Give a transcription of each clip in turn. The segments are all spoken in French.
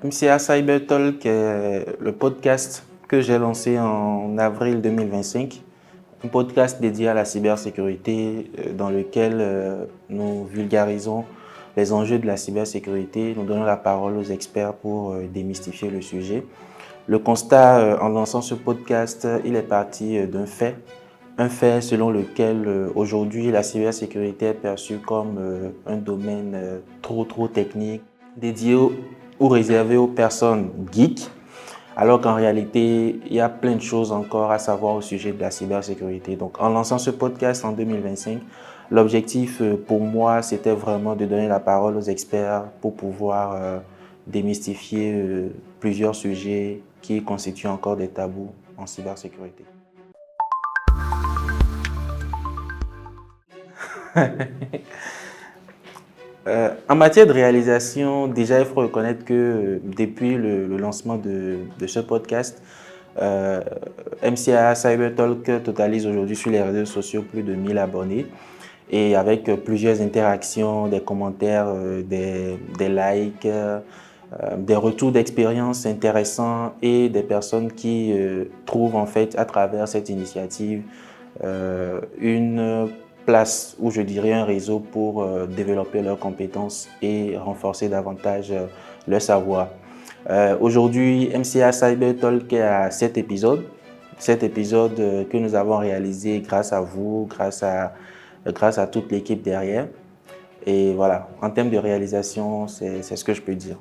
MCA Cyber Talk est le podcast que j'ai lancé en avril 2025. Un podcast dédié à la cybersécurité dans lequel nous vulgarisons les enjeux de la cybersécurité. Nous donnons la parole aux experts pour démystifier le sujet. Le constat en lançant ce podcast, il est parti d'un fait. Un fait selon lequel aujourd'hui la cybersécurité est perçue comme un domaine trop technique, dédié ou réservé aux personnes geeks, alors qu'en réalité, il y a plein de choses encore à savoir au sujet de la cybersécurité. Donc, en lançant ce podcast en 2025, l'objectif pour moi, c'était vraiment de donner la parole aux experts pour pouvoir démystifier plusieurs sujets qui constituent encore des tabous en cybersécurité. En matière de réalisation, déjà, il faut reconnaître que depuis le lancement de ce podcast, MCA Cyber Talk totalise aujourd'hui sur les réseaux sociaux plus de 1000 abonnés et avec plusieurs interactions, des commentaires, des likes, des retours d'expérience intéressants et des personnes qui trouvent en fait à travers cette initiative une place ou je dirais un réseau pour développer leurs compétences et renforcer davantage leur savoir. Aujourd'hui, MCA Cyber Talk est à 7 épisodes. 7 épisodes que nous avons réalisés grâce à vous, grâce à toute l'équipe derrière. Et voilà, en termes de réalisation, c'est ce que je peux dire.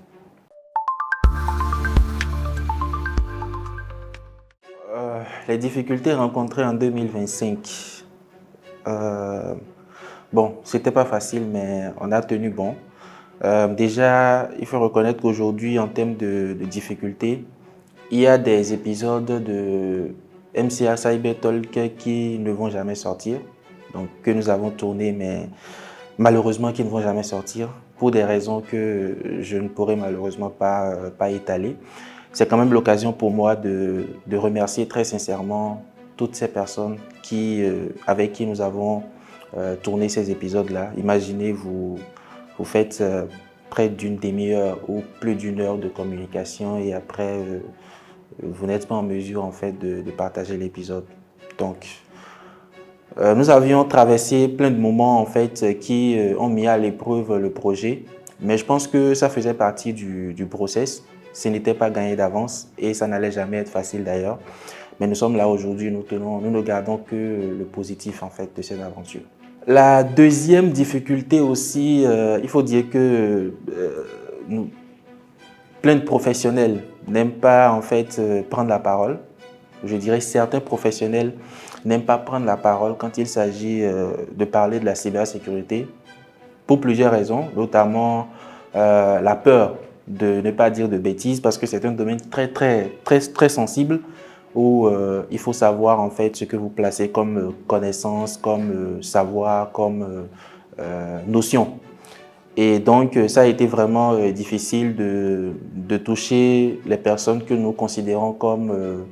Les difficultés rencontrées en 2025. Bon, c'était pas facile, mais on a tenu bon. Déjà, il faut reconnaître qu'aujourd'hui, en termes de difficultés, il y a des épisodes de MCA Cyber Talk qui ne vont jamais sortir, donc que nous avons tournés, mais malheureusement qui ne vont jamais sortir pour des raisons que je ne pourrais malheureusement pas étaler. C'est quand même l'occasion pour moi de remercier très sincèrement toutes ces personnes avec qui nous avons tourné ces épisodes-là. Imaginez, vous faites près d'une demi-heure ou plus d'une heure de communication et après, vous n'êtes pas en mesure en fait, de partager l'épisode. Donc, nous avions traversé plein de moments en fait, qui ont mis à l'épreuve le projet, mais je pense que ça faisait partie du process. Ce n'était pas gagné d'avance et ça n'allait jamais être facile d'ailleurs. Mais nous sommes là aujourd'hui, nous ne gardons que le positif en fait, de cette aventure. La deuxième difficulté aussi, il faut dire que plein de professionnels n'aiment pas en fait, prendre la parole. Je dirais certains professionnels n'aiment pas prendre la parole quand il s'agit de parler de la cybersécurité pour plusieurs raisons, notamment la peur de ne pas dire de bêtises parce que c'est un domaine très sensible où il faut savoir en fait ce que vous placez comme connaissance, comme savoir, comme notion. Et donc ça a été vraiment difficile de toucher les personnes que nous considérons comme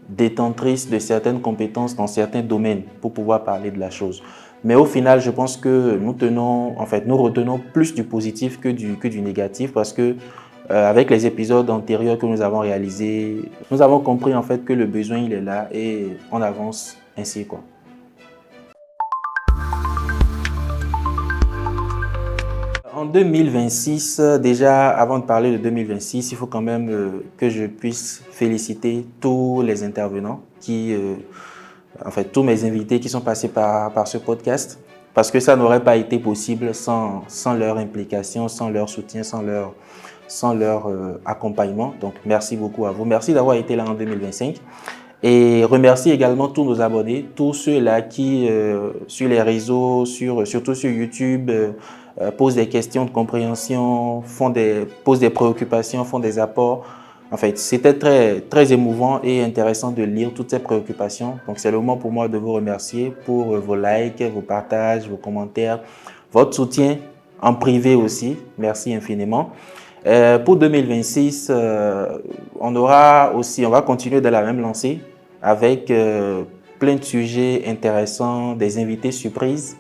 détentrices de certaines compétences dans certains domaines pour pouvoir parler de la chose. Mais au final, je pense que nous retenons plus du positif que du négatif parce que avec les épisodes antérieurs que nous avons réalisés, nous avons compris en fait que le besoin il est là et on avance ainsi quoi. En 2026, déjà avant de parler de 2026, il faut quand même que je puisse féliciter tous les intervenants tous mes invités qui sont passés par ce podcast parce que ça n'aurait pas été possible sans leur implication, sans leur soutien, sans leur accompagnement. Donc merci beaucoup à vous. Merci d'avoir été là en 2025. Et remercie également tous nos abonnés, tous ceux-là qui, sur les réseaux, surtout sur YouTube, posent des questions de compréhension, posent des préoccupations, font des apports. En fait, c'était très émouvant et intéressant de lire toutes ces préoccupations. Donc, c'est le moment pour moi de vous remercier pour vos likes, vos partages, vos commentaires, votre soutien en privé aussi. Merci infiniment. Pour 2026, on va continuer de la même lancée avec plein de sujets intéressants, des invités surprises.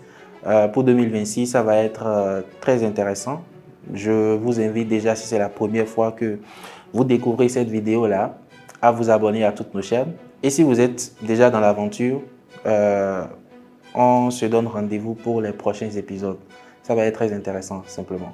Pour 2026, ça va être très intéressant. Je vous invite déjà, si c'est la première fois que vous découvrez cette vidéo-là, à vous abonner à toutes nos chaînes. Et si vous êtes déjà dans l'aventure, on se donne rendez-vous pour les prochains épisodes. Ça va être très intéressant, simplement.